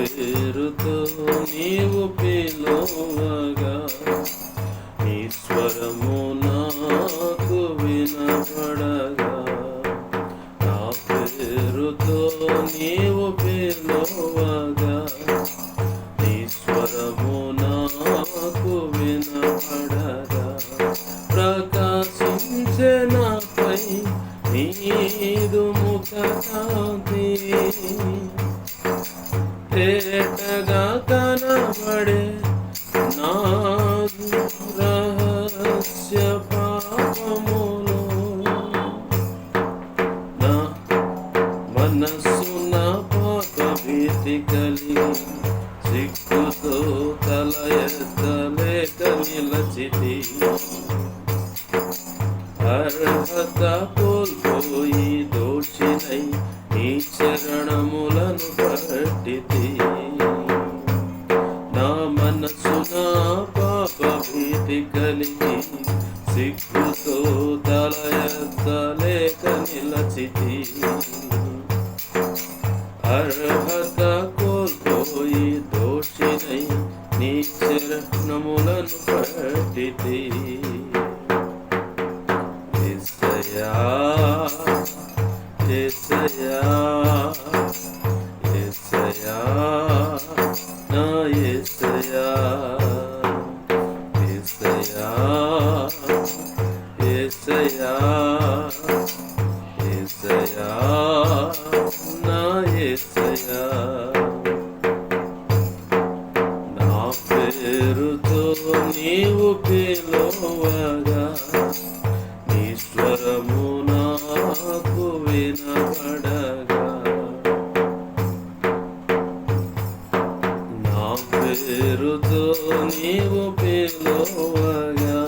పేరుతో నీవు పిలువగా నీ స్వరము నాకు వినపడగా, నా పేరుతో నీవు పిలువగా నీ స్వరము నాకు వినపడగా, ప్రకాశించే నాపై నీదు ముఖ కాంతి తేటగా కనబడే నా రహస్య పాపములో, నా మనస్సు నా పాప భీతి కలిగి సిగ్గుతో తల ఎత్తలేక నిలచితి, అర్హత కోల్పోయి దోషినై నీ చరణములను పట్టితి, నా మనసు నా పాప భీతి కలిగి సిగ్గుతో తల ఎత్తలేక నిలచితి, అర్హత కోల్పోయి దోషినై నీ చరణములను పట్టితి. యేసయ్యా యేసయ్యా యేసయ్యా నా యేసయ్యా, యేసయ్యా యేసయ్యా యేసయ్యా నా యేసయ్యా, నా పేరుతో నీవు పిలువగా నీ స్వరము నాకు వినపడగా, నా పేరుతో నీవు పిలువగా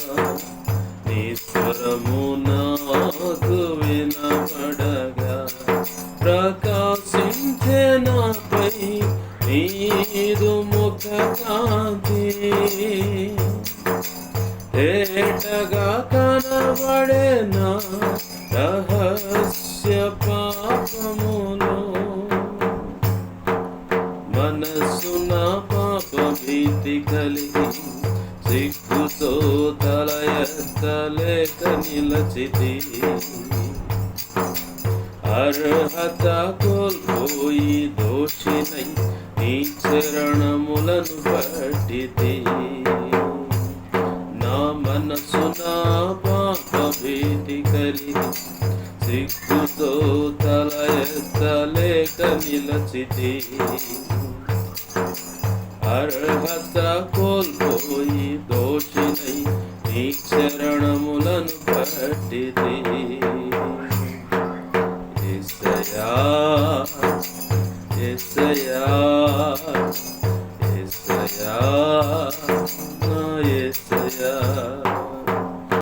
నీ స్వరము నాకు వినపడగా, ప్రకాశించే నాపై నీదు ముఖ కాంతి తేటగా కనబడే నా రహస్య పాపములో, మనస్సు నా పాప భీతి కలిగి సిగ్గుతో తల ఎత్తలేక నిలచితి, అర్హత కోల్పోయి దోషినై నీ చరణములను పట్టితి, నా మనసు నా పాప భీతి కలిగి సిగ్గుతో తల ఎత్తలేక నిలచితి, అర్హత కోల్పోయి దోషినై నీ చరణములను పట్టితి. యేసయ్యా యేసయ్యా